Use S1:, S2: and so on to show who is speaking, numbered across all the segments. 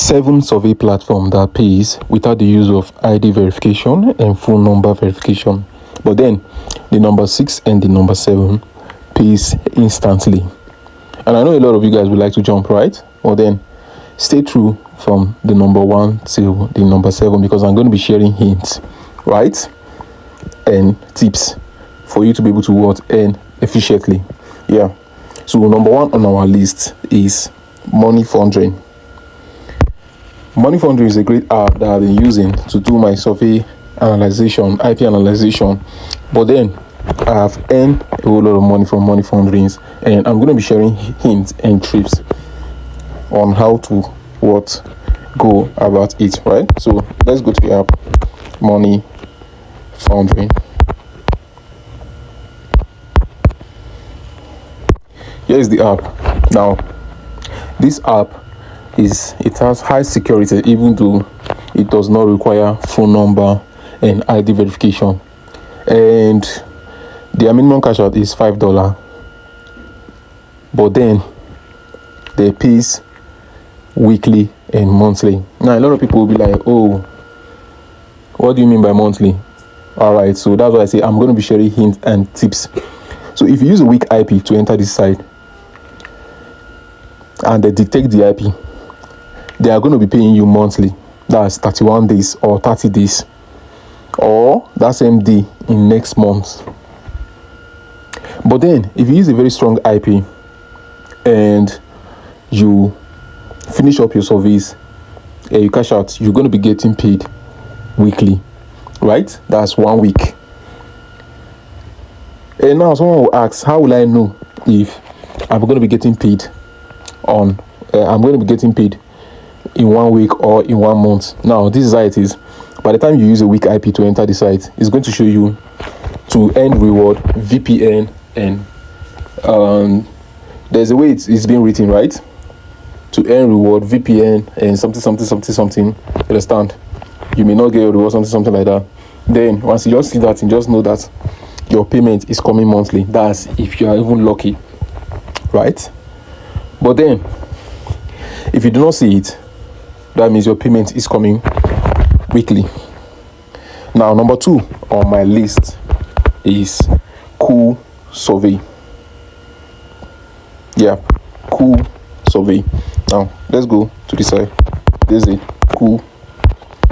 S1: 7 survey platform that pays without the use of ID verification and phone number verification. But then the number 6 and the number 7 pays instantly. And I know a lot of you guys would like to jump, right? Well then, stay true from the number 1 till the number 7, because I'm going to be sharing hints, right? And tips for you to be able to work and efficiently. Yeah. So number 1 on our list is Money Foundry. Money Foundry is a great app that I've been using to do my survey analyzation, IP analyzation. But then I have earned a whole lot of money from Money Foundries, and I'm going to be sharing hints and tips on how to go about it, right? So let's go to the app Money Foundry. Here is the app. Now this app has high security, even though it does not require phone number and ID verification, and their minimum cash out is $5, but then they pays weekly and monthly. Now a lot of people will be like, oh, what do you mean by monthly? All right, so that's why I say I'm going to be sharing hints and tips. So if you use a weak IP to enter this site and they detect the IP, they are going to be paying you monthly. That's 31 days or 30 days, or that same day in next month. But then if you use a very strong IP and you finish up your surveys and you cash out, you're going to be getting paid weekly, right? That's 1 week. And now someone will ask, how will I know if I'm going to be getting paid in 1 week or in 1 month? Now this is how it is. By the time you use a weak IP to enter the site, it's going to show you to earn reward, VPN, and there's a way it's being written, right? To earn reward, VPN, and something. Understand? You may not get a reward, something like that. Then once you just see that, you just know that your payment is coming monthly. That's if you are even lucky, right? But then if you do not see it, that means your payment is coming weekly. Now number 2 on my list is Cool Survey. Yeah, Cool Survey. Now let's go to this side. There's a Cool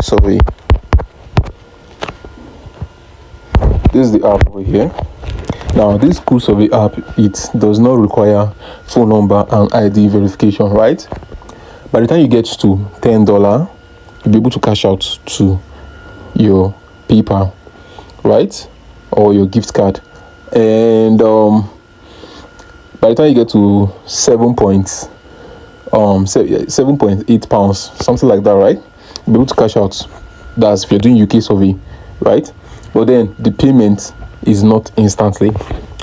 S1: Survey. This is the app over here. Now this Cool Survey app, it does not require phone number and ID verification, right? By the time you get to $10, you'll be able to cash out to your PayPal, right? Or your gift card. And by the time you get to 7.8 pounds, something like that, right? You'll be able to cash out. That's if you're doing UK survey, right? But then the payment is not instantly,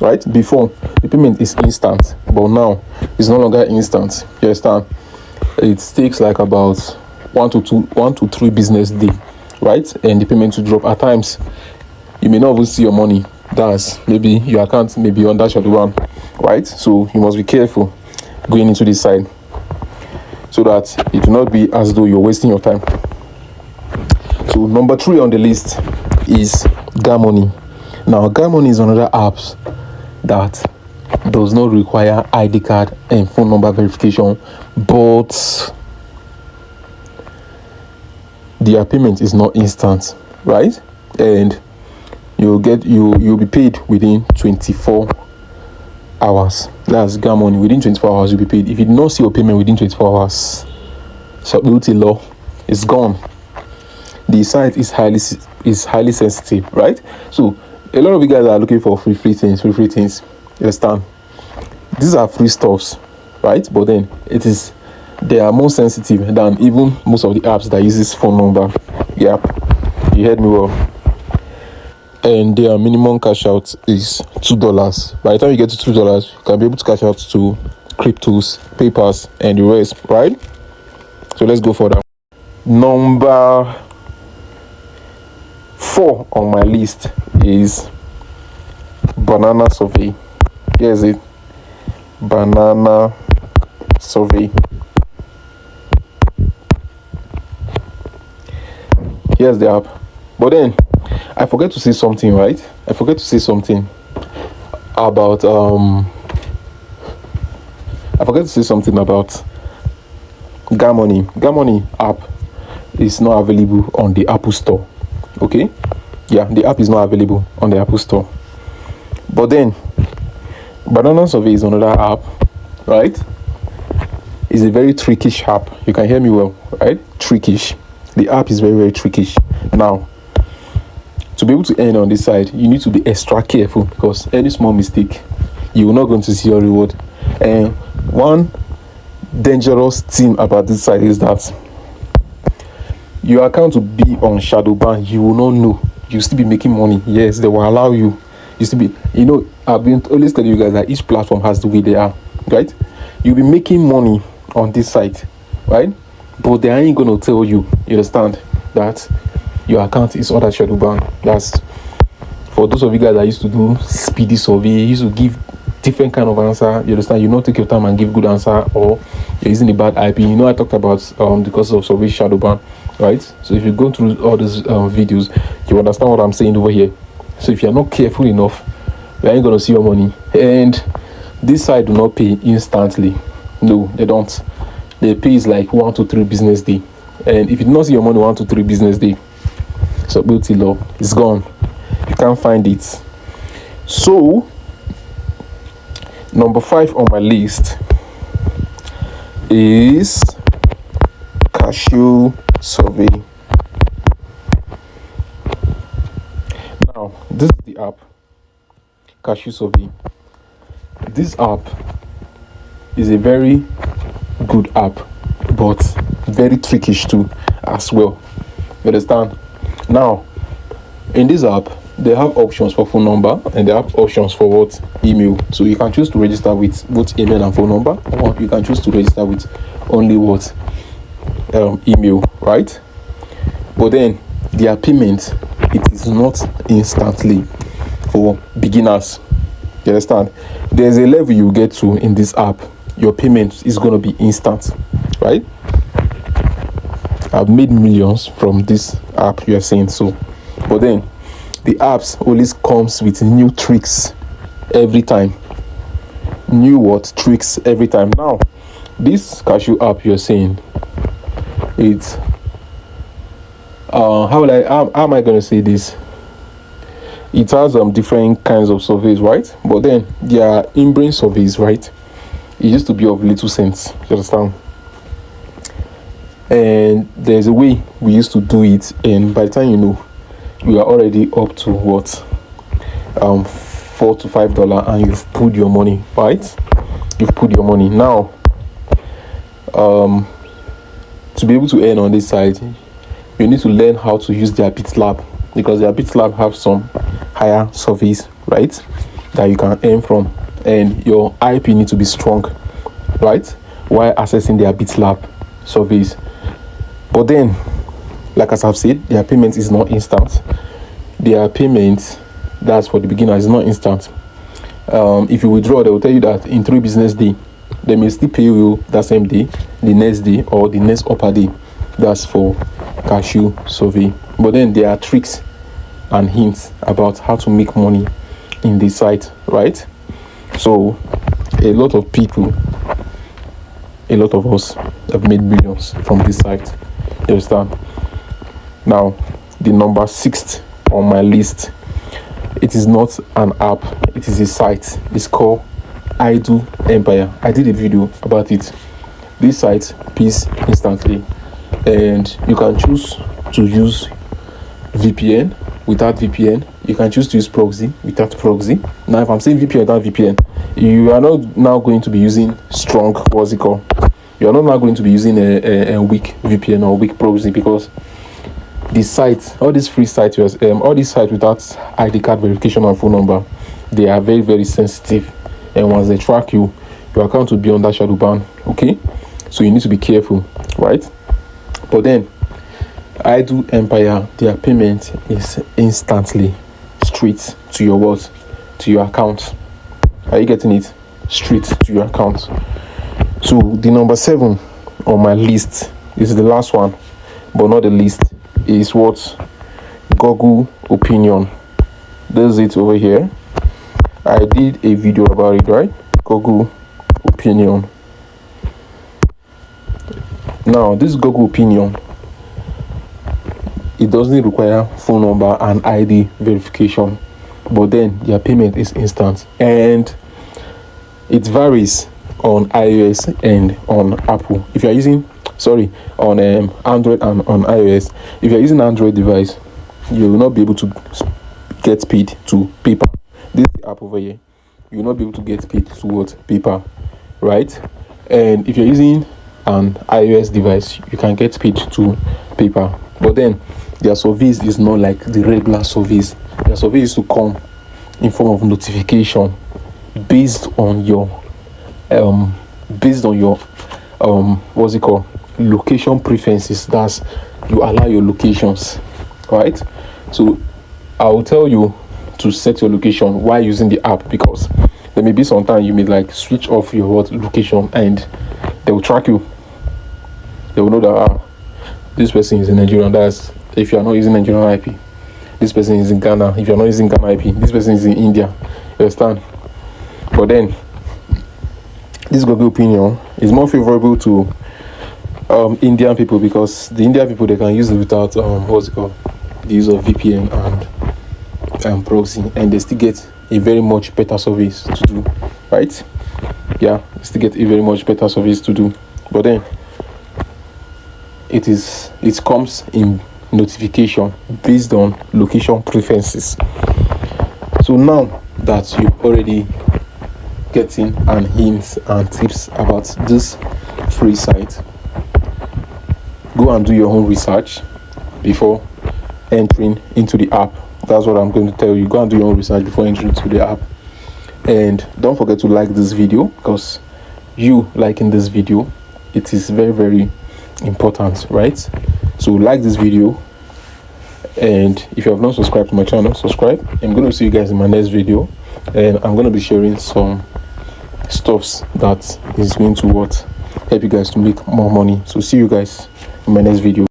S1: right? Before, the payment is instant, but now it's no longer instant. You understand? It takes like about 1 to 3 business day, right? And the payment will drop. At times you may not even see your money. That's maybe your account may be on dash at one, right? So you must be careful going into this side, so that it will not be as though you're wasting your time. So number 3 on the list is Gmon. Now Gmon is another app that does not require ID card and phone number verification, but their payment is not instant, right? And you'll be paid within 24 hours. That's Gmon. Within 24 hours you'll be paid. If you do not see your payment within 24 hours, Shabuti law is gone. The site is highly sensitive, right? So a lot of you guys are looking for free things. You understand? These are free stuffs, right? But then they are more sensitive than even most of the apps that uses phone number. Yeah, you heard me well. And their minimum cash out is $2. By the time you get to $2, you can be able to cash out to cryptos, PayPals, and the rest, right? So let's go for that. Number 4 on my list is Banana Survey. Here's it. Banana Survey. Here's the app. But then I forget to say something, right? I forget to say something about Gmon. Gmon app is not available on the Apple Store. Okay? Yeah, the app is not available on the Apple Store. But then Banana Survey is another app, right? It's a very trickish app. You can hear me well, right? Trickish. The app is very, very trickish. Now, to be able to earn on this side, you need to be extra careful, because any small mistake, you will not going to see your reward. And one dangerous thing about this side is that your account will be on shadow ban. You will not know. You'll still be making money. Yes, they will allow you. You still be, I've been always telling you guys that each platform has the way they are, right? You'll be making money on this site, right? But they ain't gonna tell you, you understand, that your account is under shadow ban. That's for those of you guys that used to do speedy survey, used to give different kind of answer. You understand? You not take your time and give good answer, or you're using a bad IP. I talked about the cost of survey shadow ban, right? So if you go through all these videos, you understand what I'm saying over here. So if you're not careful enough, you ain't gonna see your money. And this side do not pay instantly. No, they don't. They pay is like 1 to 3 business day. And if you do not see your money 1 to 3 business day, subtlety law, it's gone. You can't find it. So number 5 on my list is Cashew Survey. Now, this is the app, Cashew Survey. This app is a very good app, but very trickish too as well. You understand? Now, in this app, they have options for phone number, and they have options for what? Email. So you can choose to register with both email and phone number, or you can choose to register with only what? Email, right? But then their payment, it is not instantly for beginners. You understand? There's a level you get to in this app, your payment is going to be instant, right? I've made millions from this app, you are saying so. But then the apps always comes with new tricks every time. New what? Tricks every time. Now, this Cashew app you're saying, it's how am I going to say this? It has different kinds of surveys, right? But then there are in-brain surveys, right? It used to be of little sense, you understand? And there's a way we used to do it, and by the time we are already up to what, $4 to $5, and you've put your money, right? You've put your money. Now, to be able to earn on this side, you need to learn how to use their BitLab, because their BitLab have some higher surveys, right, that you can earn from, and your IP needs to be strong, right, while accessing their BitLab surveys. But then, like as I've said, their payment is not instant. Their payment, that's for the beginner, is not instant. If you withdraw, they will tell you that in 3 business days, they may still pay you that same day, the next day, or the next upper day. That's for Cashew Survey. But then there are tricks and hints about how to make money in this site, right? So a lot of people, a lot of us have made millions from this site. You understand? Now, the number 6 on my list, it is not an app, it is a site. It's called Idle Empire. I did a video about it. This site pays instantly, and you can choose to use VPN. Without VPN, you can choose to use proxy without proxy. Now, if I'm saying VPN without VPN, you are not now going to be using strong, what's it called? You are not now going to be using a weak VPN or weak proxy, because the sites, all these free sites, all these sites without ID card verification and phone number, they are very, very sensitive, and once they track you, your account will be under shadow ban. Okay, so you need to be careful, right? But then Idle Empire, their payment is instantly straight to your wallet, to your account. Are you getting it? Straight to your account. So the number 7 on my list is the last one, but not the least, is what? Google opinion. There's it over here. I did a video about it, right? Google opinion. Now this Google opinion, it doesn't require phone number and ID verification, but then their payment is instant, and it varies on iOS and on Apple. If you're using on Android and on iOS, if you're using Android device, you will not be able to get paid to paper. This app over here, you will not be able to get paid towards paper, right? And if you're using an iOS device, you can get paid to paper, but then their service is not like the regular service. Their service is to come in form of notification based on your what's it called, location preferences. That's, you allow your locations, right? So I will tell you to set your location while using the app, because there may be some time you may like switch off your location and they will track you. They will know that this person is in Nigeria. That's if you are not using Nigerian IP. This person is in Ghana. If you are not using Ghana IP, this person is in India. You understand? But then this Google opinion is more favorable to Indian people, because the Indian people, they can use it without the use of VPN and proxy, and they still get a very much better service to do, right? Yeah, they still get a very much better service to do, but then it comes in notification based on location preferences. So now that you already getting an hints and tips about this free site, go and do your own research before entering into the app. That's what I'm going to tell you. Go and do your own research before entering into the app, and don't forget to like this video, because you liking this video, it is very, very important, right? So like this video, and if you have not subscribed to my channel, subscribe. I'm going to see you guys in my next video, and I'm going to be sharing some stuffs that is going to help you guys to make more money. So see you guys in my next video.